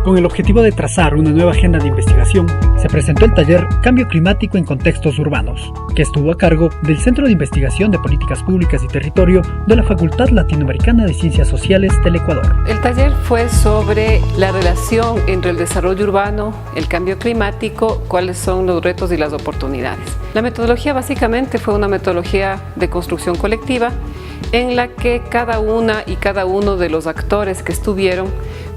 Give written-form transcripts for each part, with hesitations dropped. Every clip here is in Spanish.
Con el objetivo de trazar una nueva agenda de investigación, se presentó el taller Cambio Climático en Contextos Urbanos, que estuvo a cargo del Centro de Investigación de Políticas Públicas y Territorio de la Facultad Latinoamericana de Ciencias Sociales del Ecuador. El taller fue sobre la relación entre el desarrollo urbano, el cambio climático, cuáles son los retos y las oportunidades. La metodología básicamente fue una metodología de construcción colectiva en la que cada una y cada uno de los actores que estuvieron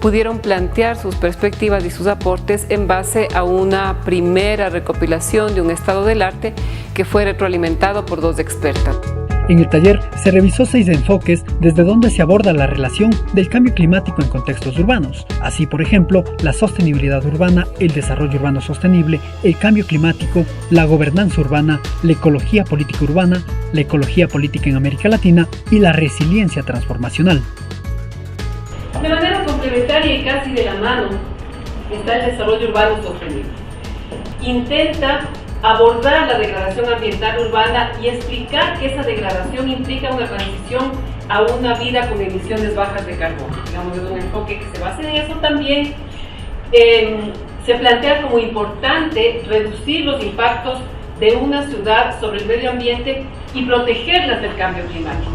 pudieron plantear sus perspectivas y sus aportes en base a una primera recopilación de un estado del arte que fue retroalimentado por 2 expertas. En el taller se revisó 6 enfoques desde donde se aborda la relación del cambio climático en contextos urbanos. Así, por ejemplo, la sostenibilidad urbana, el desarrollo urbano sostenible, el cambio climático, la gobernanza urbana, la ecología política urbana, la ecología política en América Latina y la resiliencia transformacional. De manera complementaria y casi de la mano está el desarrollo urbano sostenible. Intenta abordar la degradación ambiental urbana y explicar que esa degradación implica una transición a una vida con emisiones bajas de carbono. Digamos, es un enfoque que se basa en eso. También se plantea como importante reducir los impactos de una ciudad sobre el medio ambiente y protegerlas del cambio climático.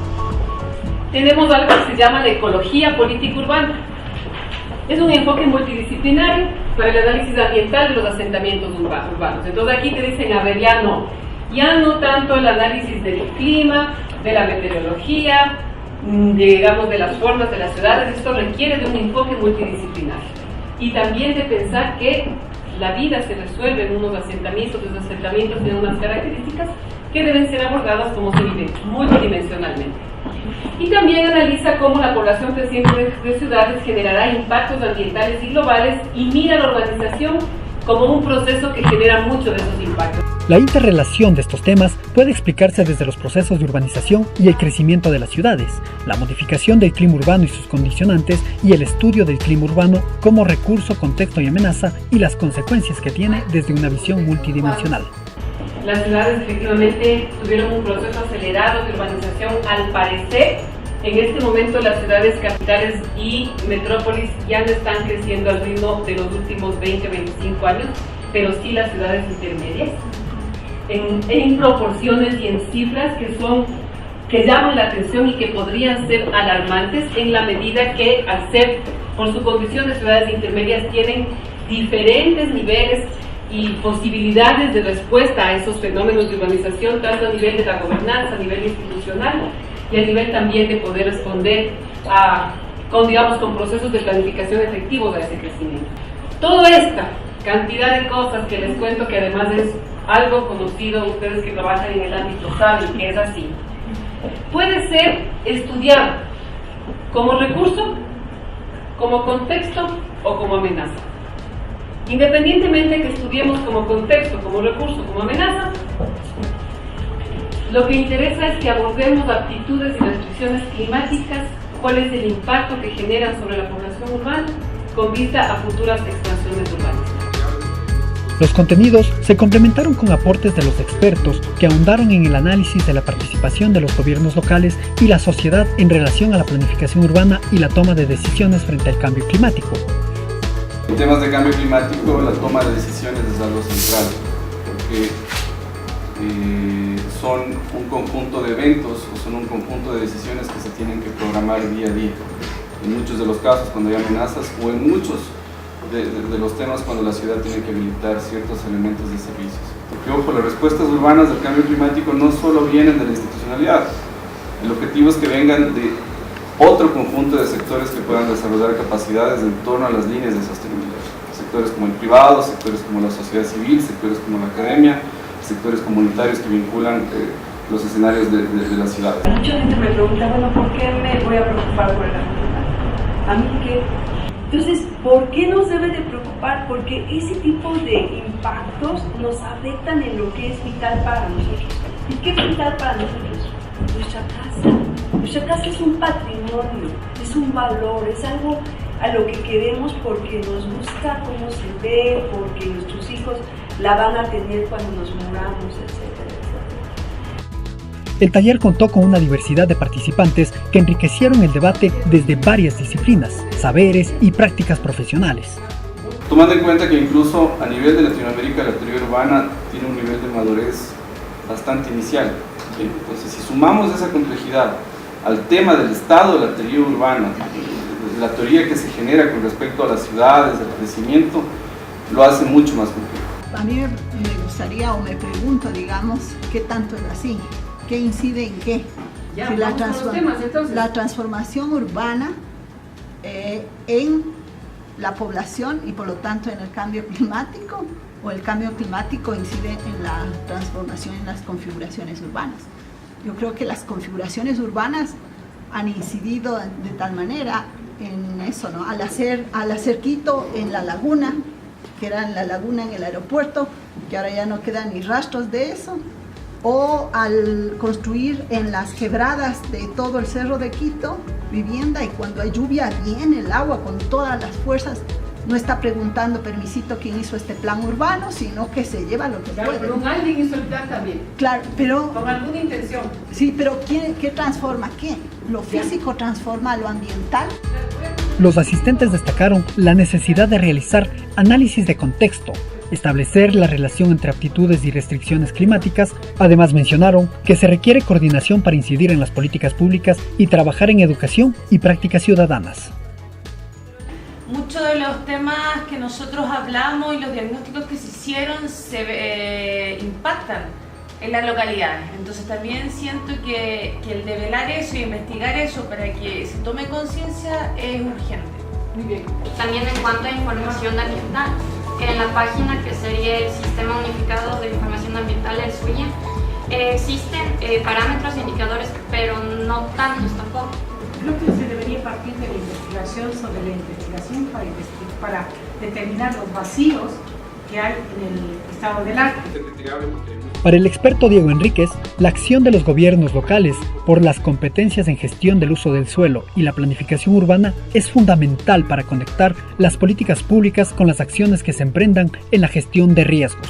Tenemos algo que se llama la ecología política urbana. Es un enfoque multidisciplinario para el análisis ambiental de los asentamientos urbanos. Entonces aquí te dicen, a ver, ya no tanto el análisis del clima, de la meteorología, digamos de las formas de las ciudades. Esto requiere de un enfoque multidisciplinario y también de pensar que la vida se resuelve en unos asentamientos, los asentamientos tienen unas características que deben ser abordadas como se vive multidimensionalmente. Y también analiza cómo la población creciente de ciudades generará impactos ambientales y globales y mira la urbanización como un proceso que genera muchos de esos impactos. La interrelación de estos temas puede explicarse desde los procesos de urbanización y el crecimiento de las ciudades, la modificación del clima urbano y sus condicionantes y el estudio del clima urbano como recurso, contexto y amenaza y las consecuencias que tiene desde una visión multidimensional. Las ciudades efectivamente tuvieron un proceso acelerado de urbanización. Al parecer, en este momento las ciudades capitales y metrópolis ya no están creciendo al ritmo de los últimos 20 o 25 años, pero sí las ciudades intermedias, en proporciones y en cifras que llaman la atención y que podrían ser alarmantes en la medida que, al ser, por su condición de ciudades intermedias, tienen diferentes niveles y posibilidades de respuesta a esos fenómenos de urbanización, tanto a nivel de la gobernanza, a nivel institucional y a nivel también de poder responder con procesos de planificación efectivos a ese crecimiento. Toda esta cantidad de cosas que les cuento, que además es algo conocido, ustedes que trabajan en el ámbito saben que es así, puede ser estudiado como recurso, como contexto o como amenaza. Independientemente que estudiemos como contexto, como recurso, como amenaza, lo que interesa es que abordemos aptitudes y restricciones climáticas, cuál es el impacto que generan sobre la población urbana con vista a futuras expansiones urbanas. Los contenidos se complementaron con aportes de los expertos que ahondaron en el análisis de la participación de los gobiernos locales y la sociedad en relación a la planificación urbana y la toma de decisiones frente al cambio climático. En temas de cambio climático, la toma de decisiones es algo central, porque son un conjunto de eventos o son un conjunto de decisiones que se tienen que programar día a día. En muchos de los casos, cuando hay amenazas, o en muchos de los temas cuando la ciudad tiene que habilitar ciertos elementos de servicios. Porque, ojo, las respuestas urbanas del cambio climático no solo vienen de la institucionalidad. El objetivo es que vengan de otro conjunto de sectores que puedan desarrollar capacidades en torno a las líneas de sostenibilidad. Sectores como el privado, sectores como la sociedad civil, sectores como la academia, sectores comunitarios que vinculan los escenarios de la ciudad. Mucha gente me pregunta, bueno, ¿por qué me voy a preocupar por el cambio climático? ¿A mí qué? Entonces, ¿por qué nos debe de preocupar? Porque ese tipo de impactos nos afectan en lo que es vital para nosotros. ¿Y qué es vital para nosotros? Nuestra casa. Nuestra casa es un patrimonio, es un valor, es algo a lo que queremos porque nos gusta cómo se ve, porque nuestros hijos la van a tener cuando nos muramos, etcétera, etcétera. El taller contó con una diversidad de participantes que enriquecieron el debate desde varias disciplinas, saberes y prácticas profesionales. tomando en cuenta que incluso a nivel de Latinoamérica la teoría urbana tiene un nivel de madurez bastante inicial. Entonces, si sumamos esa complejidad al tema del estado de la teoría urbana, la teoría que se genera con respecto a las ciudades, al crecimiento, lo hace mucho más complejo. A mí me gustaría, o me pregunto, digamos, ¿qué tanto es así? ¿Qué incide en qué? Ya, Si vamos con los temas, entonces. la transformación urbana en la población y por lo tanto en el cambio climático, o el cambio climático incide en la transformación en las configuraciones urbanas. Yo creo que las configuraciones urbanas han incidido de tal manera en eso, ¿no? Al hacer Quito en la laguna, que era en la laguna en el aeropuerto, que ahora ya no quedan ni rastros de eso, o al construir en las quebradas de todo el cerro de Quito vivienda, y cuando hay lluvia viene el agua con todas las fuerzas, no está preguntando permisito quién hizo este plan urbano, sino que se lleva lo que puede. Pero alguien hizo el plan también. Claro, pero... Con alguna intención. Sí, pero ¿qué transforma qué? ¿Lo físico transforma lo ambiental? Los asistentes destacaron la necesidad de realizar análisis de contexto, establecer la relación entre aptitudes y restricciones climáticas. Además mencionaron que se requiere coordinación para incidir en las políticas públicas y trabajar en educación y prácticas ciudadanas. Muchos de los temas que nosotros hablamos y los diagnósticos que se hicieron se impactan en las localidades. Entonces también siento que el develar eso y investigar eso para que se tome conciencia es urgente. Muy bien. También en cuanto a información ambiental, en la página que sería el Sistema Unificado de Información Ambiental, el SUIA, existen parámetros e indicadores, pero no tantos tampoco. Creo que se debería partir de la investigación sobre la investigación para determinar los vacíos que hay en el estado del arte. Para el experto Diego Enríquez, la acción de los gobiernos locales por las competencias en gestión del uso del suelo y la planificación urbana es fundamental para conectar las políticas públicas con las acciones que se emprendan en la gestión de riesgos.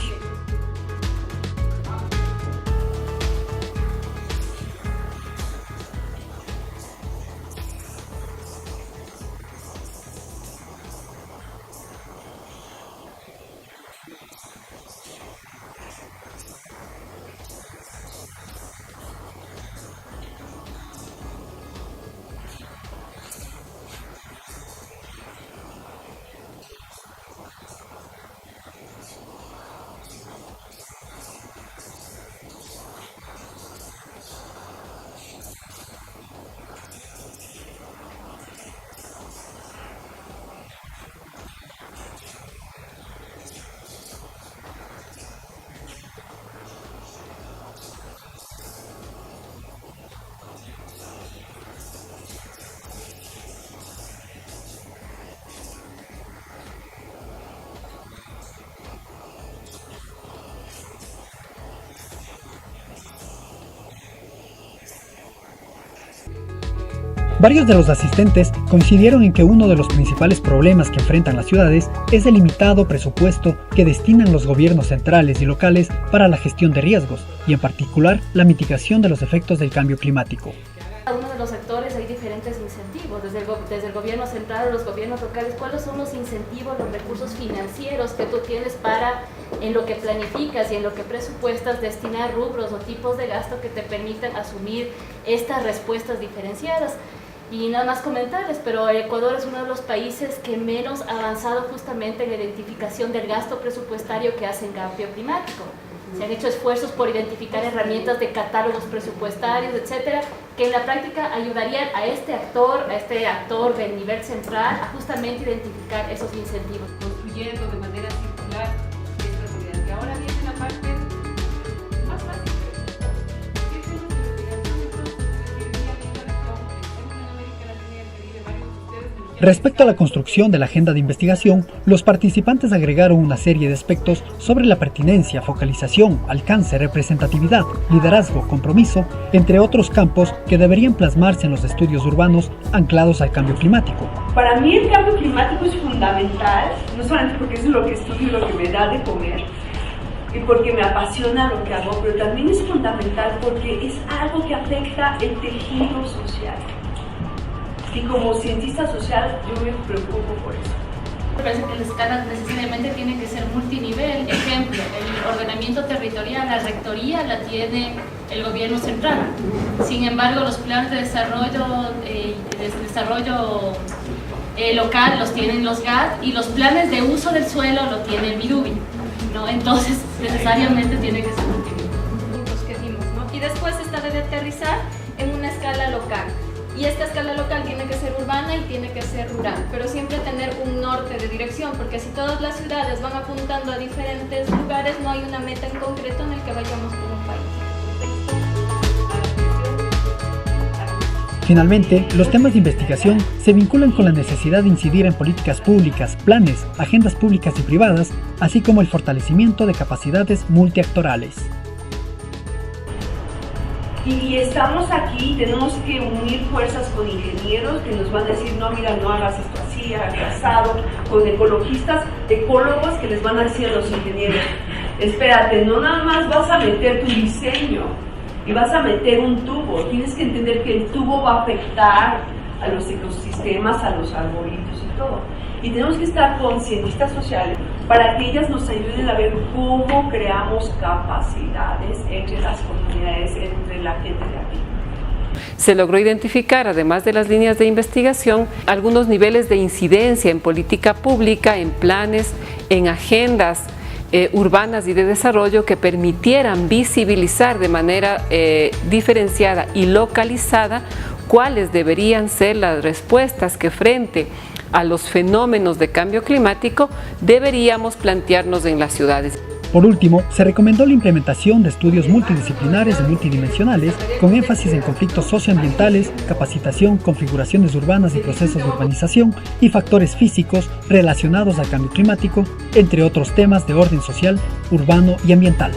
Varios de los asistentes coincidieron en que uno de los principales problemas que enfrentan las ciudades es el limitado presupuesto que destinan los gobiernos centrales y locales para la gestión de riesgos y en particular la mitigación de los efectos del cambio climático. Cada uno de los sectores hay diferentes incentivos, desde el gobierno central o los gobiernos locales. ¿Cuáles son los incentivos, los recursos financieros que tú tienes para, en lo que planificas y en lo que presupuestas, destinar rubros o tipos de gasto que te permitan asumir estas respuestas diferenciadas? Y nada más comentarles, pero Ecuador es uno de los países que menos ha avanzado justamente en la identificación del gasto presupuestario que hace en cambio climático. Se han hecho esfuerzos por identificar herramientas de catálogos presupuestarios, etcétera, que en la práctica ayudarían a este actor del nivel central a justamente identificar esos incentivos. Construyendo de manera circular estas unidades. Y ahora viene la parte más fácil. Respecto a la construcción de la agenda de investigación, los participantes agregaron una serie de aspectos sobre la pertinencia, focalización, alcance, representatividad, liderazgo, compromiso, entre otros campos que deberían plasmarse en los estudios urbanos anclados al cambio climático. Para mí el cambio climático es fundamental, no solamente porque es lo que estudio y lo que me da de comer, y porque me apasiona lo que hago, pero también es fundamental porque es algo que afecta el tejido social. Y como cientista social yo me preocupo por eso. Me parece que la escala necesariamente tiene que ser multinivel. Ejemplo, el ordenamiento territorial, la rectoría la tiene el gobierno central. Sin embargo, los planes de desarrollo local los tienen los GAT y los planes de uso del suelo lo tiene el Midubi, ¿no? Entonces, necesariamente tiene que ser multinivel. Que dimos, ¿no? Y después está de aterrizar en una escala local. Y esta escala local tiene que ser urbana y tiene que ser rural, pero siempre tener un norte de dirección, porque si todas las ciudades van apuntando a diferentes lugares, no hay una meta en concreto en el que vayamos por un país. Finalmente, los temas de investigación se vinculan con la necesidad de incidir en políticas públicas, planes, agendas públicas y privadas, así como el fortalecimiento de capacidades multiactorales. Y estamos aquí, tenemos que unir fuerzas con ingenieros que nos van a decir, no, mira, no hagas esto así, hagas asado, con ecologistas, ecólogos que les van a decir a los ingenieros, espérate, no nada más vas a meter tu diseño y vas a meter un tubo, tienes que entender que el tubo va a afectar a los ecosistemas, a los arbolitos y todo. Y tenemos que estar con cientistas sociales para que ellas nos ayuden a ver cómo creamos capacidades entre las comunidades, entre la gente de aquí. Se logró identificar, además de las líneas de investigación, algunos niveles de incidencia en política pública, en planes, en agendas urbanas y de desarrollo que permitieran visibilizar de manera diferenciada y localizada cuáles deberían ser las respuestas que frente a los fenómenos de cambio climático deberíamos plantearnos en las ciudades. Por último, se recomendó la implementación de estudios multidisciplinares y multidimensionales con énfasis en conflictos socioambientales, capacitación, configuraciones urbanas y procesos de urbanización y factores físicos relacionados al cambio climático, entre otros temas de orden social, urbano y ambiental.